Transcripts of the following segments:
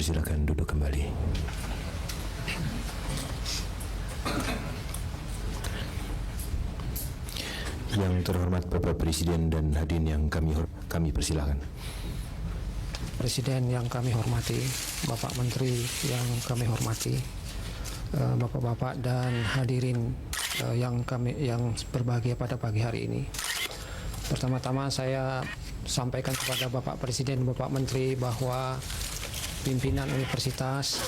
Dipersilakan duduk kembali. Yang terhormat Bapak Presiden dan hadirin yang kami persilakan. Presiden yang kami hormati, Bapak Menteri yang kami hormati, Bapak-bapak dan hadirin yang berbahagia pada pagi hari ini. Pertama-tama saya sampaikan kepada Bapak Presiden, Bapak Menteri bahwa pimpinan universitas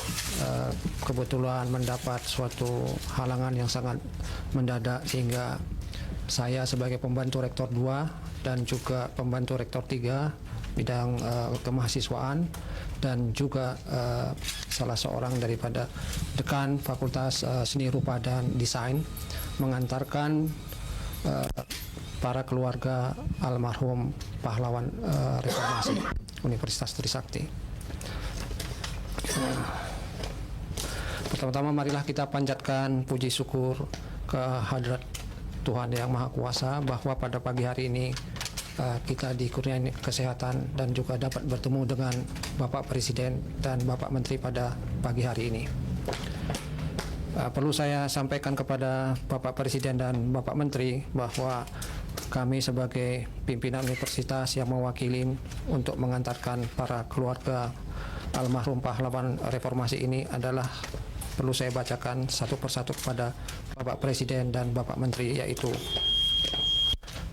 kebetulan mendapat suatu halangan yang sangat mendadak, sehingga saya sebagai pembantu rektor 2 dan juga pembantu rektor 3 bidang kemahasiswaan dan juga salah seorang daripada dekan Fakultas Seni Rupa dan Desain mengantarkan para keluarga almarhum pahlawan reformasi Universitas Trisakti. Pertama-tama marilah kita panjatkan puji syukur ke hadirat Tuhan Yang Maha Kuasa bahwa pada pagi hari ini kita dikurniai kesehatan dan juga dapat bertemu dengan Bapak Presiden dan Bapak Menteri pada pagi hari ini. Perlu saya sampaikan kepada Bapak Presiden dan Bapak Menteri bahwa kami sebagai pimpinan universitas yang mewakili untuk mengantarkan para keluarga almarhum pahlawan reformasi ini adalah perlu saya bacakan satu persatu kepada Bapak Presiden dan Bapak Menteri, yaitu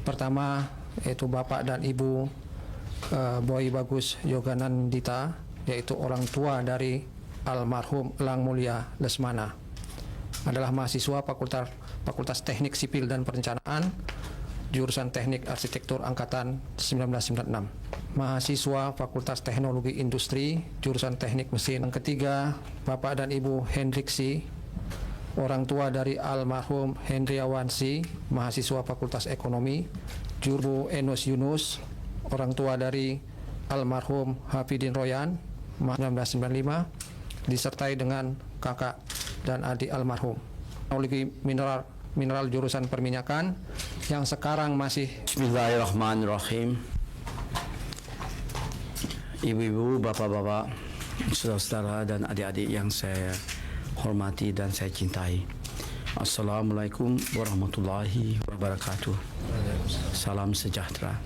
pertama yaitu Bapak dan Ibu Boy Bagus Yoganandita, yaitu orang tua dari almarhum Elang Mulia Lesmana, adalah mahasiswa Fakultas Teknik Sipil dan Perencanaan jurusan Teknik Arsitektur Angkatan 1996, mahasiswa Fakultas Teknologi Industri jurusan Teknik Mesin. Yang ketiga, Bapak dan Ibu Hendriksi, orang tua dari almarhum Hendriawan Si, mahasiswa Fakultas Ekonomi, Juru Enos Yunus, orang tua dari almarhum Hafidin Royan, 1995, disertai dengan kakak dan adik almarhum. Teknologi mineral jurusan perminyakan yang sekarang masih. Bismillahirrahmanirrahim. Ibu-ibu, bapak-bapak, saudara-saudara dan adik-adik yang saya hormati dan saya cintai, Assalamualaikum warahmatullahi wabarakatuh. Salam sejahtera.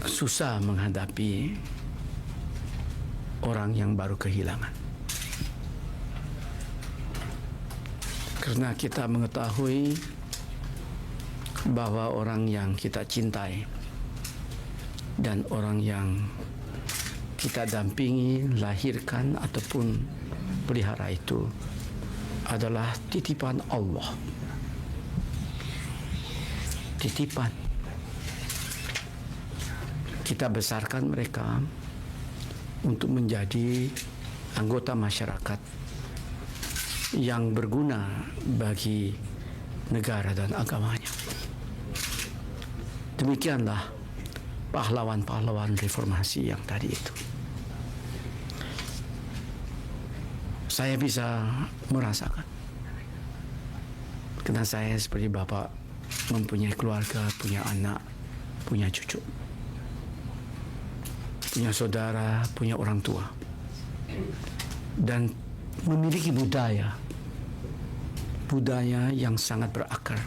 Susah menghadapi orang yang baru kehilangan, karena kita mengetahui bahwa orang yang kita cintai dan orang yang kita dampingi, lahirkan ataupun pelihara itu adalah titipan Allah. Titipan. Kita besarkan mereka untuk menjadi anggota masyarakat yang berguna bagi negara dan agamanya. Demikianlah pahlawan-pahlawan reformasi yang tadi itu. Saya bisa merasakan, karena saya seperti bapak mempunyai keluarga, punya anak, punya cucu, punya saudara, punya orang tua, dan memiliki budaya yang sangat berakar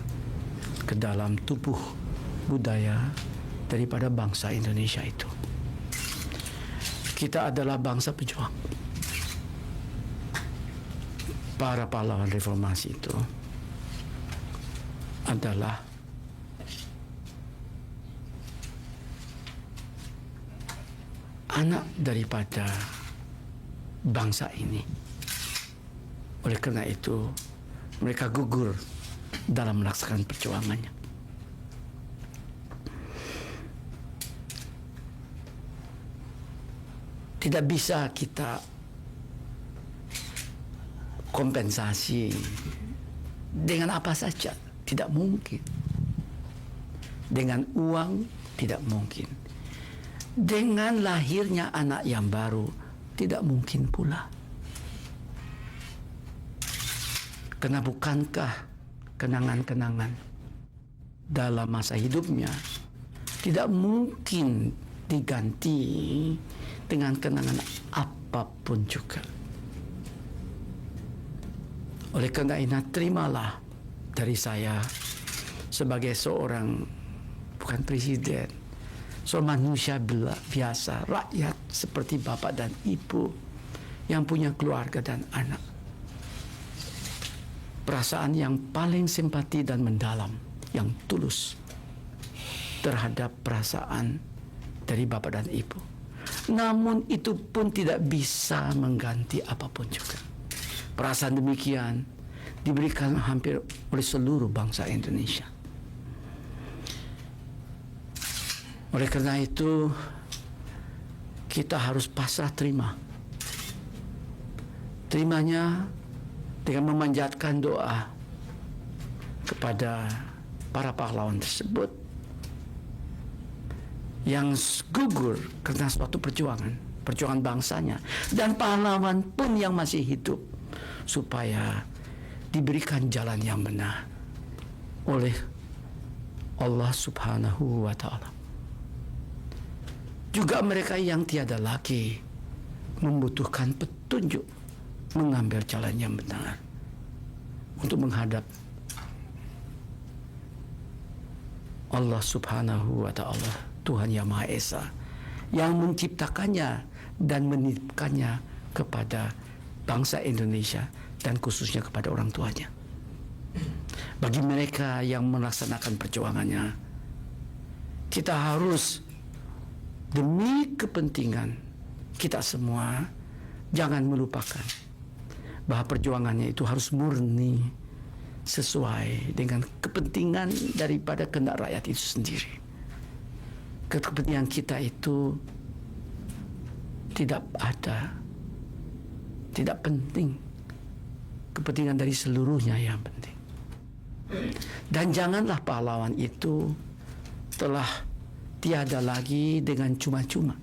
ke dalam tubuh budaya daripada bangsa Indonesia itu. Kita adalah bangsa pejuang. Para pahlawan reformasi itu adalah anak daripada bangsa ini. Oleh karena itu, mereka gugur dalam melaksanakan perjuangannya. Tidak bisa kita kompensasi dengan apa saja, tidak mungkin. Dengan uang tidak mungkin. Dengan lahirnya anak yang baru tidak mungkin pula. Karena bukankah kenangan-kenangan dalam masa hidupnya tidak mungkin diganti dengan kenangan apapun juga. Oleh karena itu, terimalah dari saya sebagai seorang, bukan presiden, seorang manusia biasa, rakyat seperti bapak dan ibu yang punya keluarga dan anak. Perasaan yang paling simpati dan mendalam, yang tulus terhadap perasaan dari bapak dan ibu. Namun itu pun tidak bisa mengganti apapun juga. Perasaan demikian diberikan hampir oleh seluruh bangsa Indonesia. Oleh karena itu, kita harus pasrah terima. Terimanya dengan memanjatkan doa kepada para pahlawan tersebut yang gugur karena suatu perjuangan bangsanya, dan pahlawan pun yang masih hidup, supaya diberikan jalan yang benar oleh Allah Subhanahu wa Ta'ala. Juga mereka yang tiada lagi membutuhkan petunjuk mengambil jalan yang benar untuk menghadap Allah Subhanahu wa Ta'ala, Tuhan Yang Maha Esa, yang menciptakannya dan menitipkannya kepada bangsa Indonesia dan khususnya kepada orang tuanya. Bagi mereka yang melaksanakan perjuangannya, kita harus demi kepentingan kita semua jangan melupakan bahwa perjuangannya itu harus murni sesuai dengan kepentingan daripada kehendak rakyat itu sendiri. Kepentingan kita itu tidak ada, tidak penting. Kepentingan dari seluruhnya yang penting. Dan janganlah pahlawan itu telah tiada lagi dengan cuma-cuma.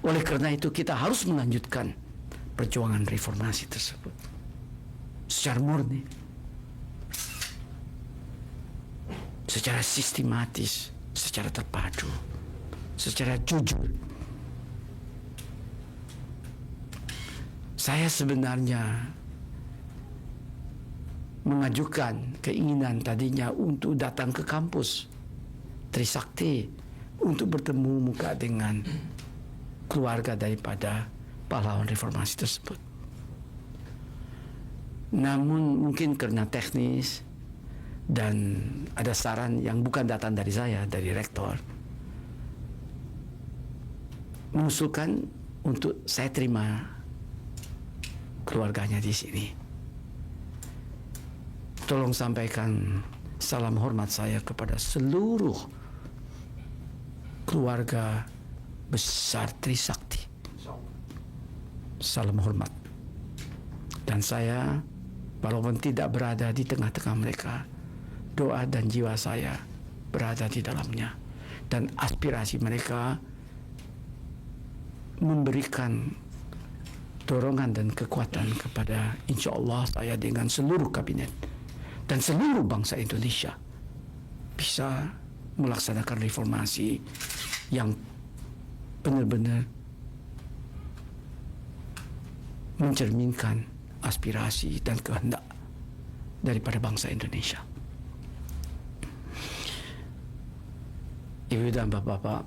Oleh karena itu kita harus melanjutkan perjuangan reformasi tersebut secara murni, secara sistematis, secara terpadu, secara jujur. Saya sebenarnya mengajukan keinginan tadinya untuk datang ke kampus Trisakti untuk bertemu muka dengan keluarga daripada pahlawan reformasi tersebut. Namun mungkin karena teknis dan ada saran yang bukan datang dari saya, dari rektor, mengusulkan untuk saya terima keluarganya di sini. Tolong sampaikan salam hormat saya kepada seluruh keluarga besar Trisakti. Salam hormat. Dan saya, walaupun tidak berada di tengah-tengah mereka, doa dan jiwa saya berada di dalamnya. Dan aspirasi mereka memberikan dorongan dan kekuatan kepada, insya Allah saya dengan seluruh kabinet dan seluruh bangsa Indonesia bisa melaksanakan reformasi yang benar-benar mencerminkan aspirasi dan kehendak daripada bangsa Indonesia. Ibu dan bapak-bapak,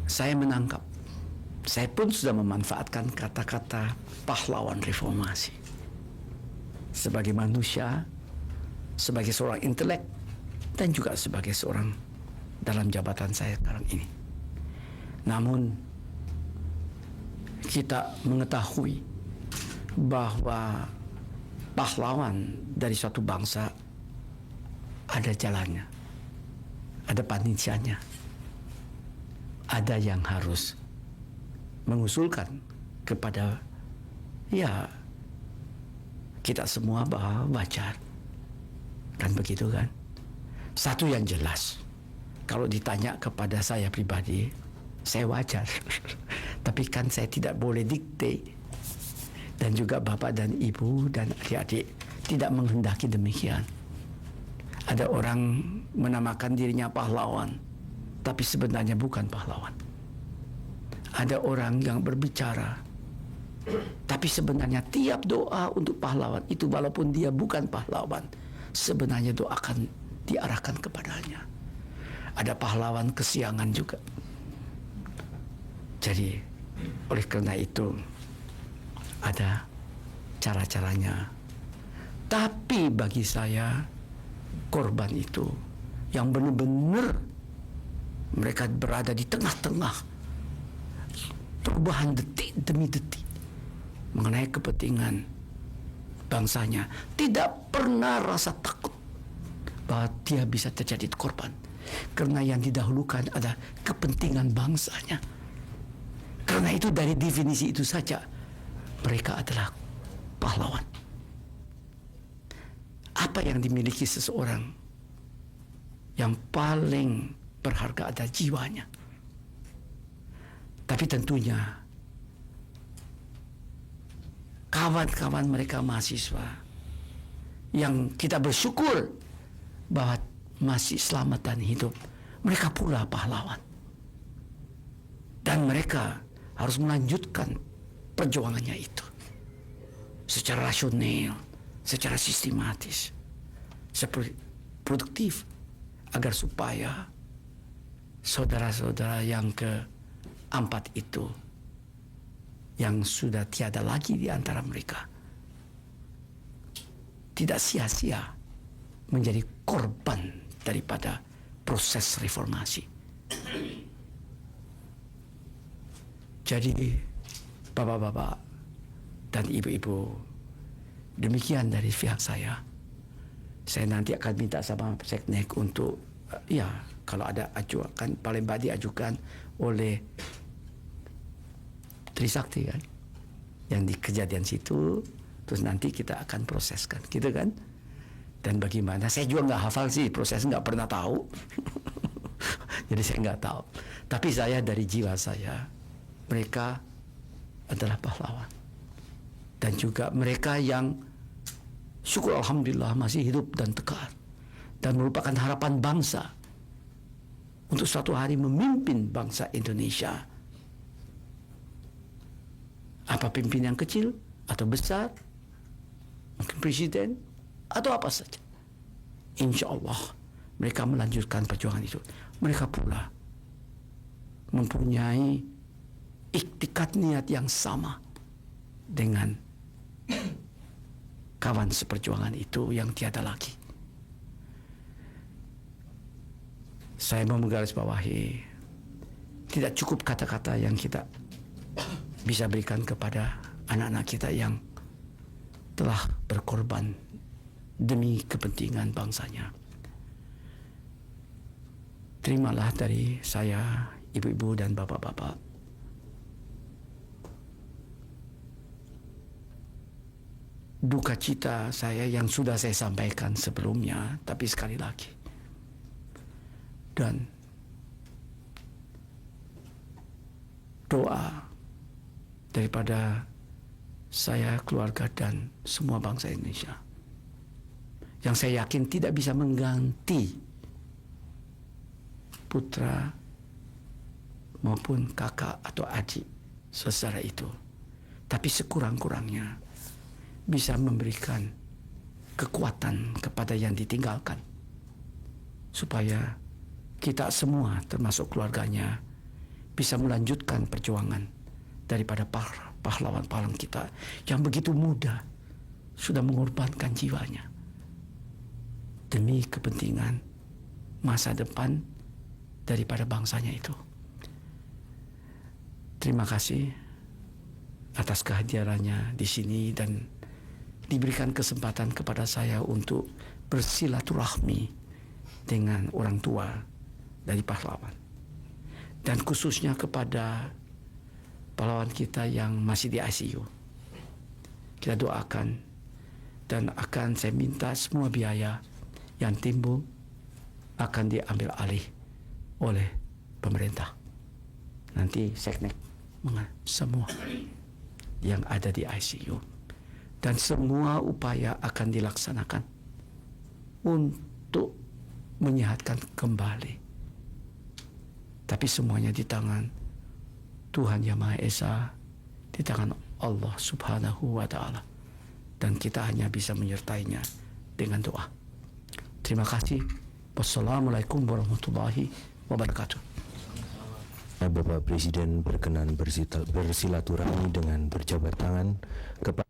saya menangkap, saya pun sudah memanfaatkan kata-kata pahlawan reformasi sebagai manusia, sebagai seorang intelek, dan juga sebagai seorang dalam jabatan saya sekarang ini. Namun kita mengetahui bahwa pahlawan dari suatu bangsa ada jalannya, ada panitianya, ada yang harus mengusulkan kepada kita semua bahwa wajar. Kan begitu kan? Satu yang jelas, kalau ditanya kepada saya pribadi, saya wajar. Tapi kan saya tidak boleh dikte. Dan juga bapak dan ibu dan adik-adik tidak menghendaki demikian. Ada orang menamakan dirinya pahlawan, tapi sebenarnya bukan pahlawan. Ada orang yang berbicara, tapi sebenarnya tiap doa untuk pahlawan itu, walaupun dia bukan pahlawan, sebenarnya doa akan diarahkan kepadanya. Ada pahlawan kesiangan juga. Jadi, oleh karena itu, ada cara-caranya. Tapi bagi saya, korban itu yang benar-benar mereka berada di tengah-tengah perubahan detik demi detik mengenai kepentingan bangsanya, tidak pernah rasa takut bahwa dia bisa terjadi korban, karena yang didahulukan adalah kepentingan bangsanya. Karena itu dari definisi itu saja mereka adalah pahlawan. Apa yang dimiliki seseorang yang paling berharga adalah jiwanya. Tapi tentunya kawan-kawan mereka mahasiswa yang kita bersyukur bahwa masih selamat dan hidup, mereka pula pahlawan. Dan mereka harus melanjutkan perjuangannya itu secara rasional, secara sistematis, seperti produktif, agar supaya saudara-saudara yang keempat itu yang sudah tiada lagi di antara mereka tidak sia-sia menjadi korban daripada proses reformasi. Jadi bapak-bapak dan ibu-ibu, demikian dari pihak saya. Saya nanti akan minta sama Seknek untuk ya, kalau ada ajukan, paling baik diajukan oleh Trisakti kan, yang di kejadian situ, terus nanti kita akan proseskan, gitu kan? Dan bagaimana? Saya juga nggak hafal sih, proses nggak pernah tahu. Jadi saya nggak tahu. Tapi saya dari jiwa saya, mereka adalah pahlawan. Dan juga mereka yang syukur alhamdulillah masih hidup dan tegar, dan merupakan harapan bangsa untuk suatu hari memimpin bangsa Indonesia. Apa pimpinan kecil atau besar, mungkin presiden atau apa saja, insya Allah mereka melanjutkan perjuangan itu. Mereka pula mempunyai iktikat niat yang sama dengan kawan seperjuangan itu yang tiada lagi. Saya mau menggarisbawahi, tidak cukup kata-kata yang kita bisa berikan kepada anak-anak kita yang telah berkorban demi kepentingan bangsanya. Terimalah dari saya, ibu-ibu dan bapak-bapak, duka cita saya yang sudah saya sampaikan sebelumnya, tapi sekali lagi. Dan doa daripada saya, keluarga, dan semua bangsa Indonesia, yang saya yakin tidak bisa mengganti putra maupun kakak atau adik saudara itu, tapi sekurang-kurangnya bisa memberikan kekuatan kepada yang ditinggalkan, supaya kita semua termasuk keluarganya bisa melanjutkan perjuangan daripada pahlawan-pahlawan kita yang begitu mudah sudah mengorbankan jiwanya demi kepentingan masa depan daripada bangsanya itu. Terima kasih atas kehadirannya di sini dan diberikan kesempatan kepada saya untuk bersilaturahmi dengan orang tua dari pahlawan, dan khususnya kepada pahlawan kita yang masih di ICU. Kita doakan, dan akan saya minta semua biaya yang timbul akan diambil alih oleh pemerintah. Nanti Seknek semua yang ada di ICU, dan semua upaya akan dilaksanakan untuk menyehatkan kembali. Tapi semuanya di tangan Tuhan Yang Maha Esa, di tangan Allah Subhanahu wa Ta'ala. Dan kita hanya bisa menyertainya dengan doa. Terima kasih. Wassalamualaikum warahmatullahi wabarakatuh. Bapak Presiden berkenan bersilaturahmi dengan berjabat tangan kepada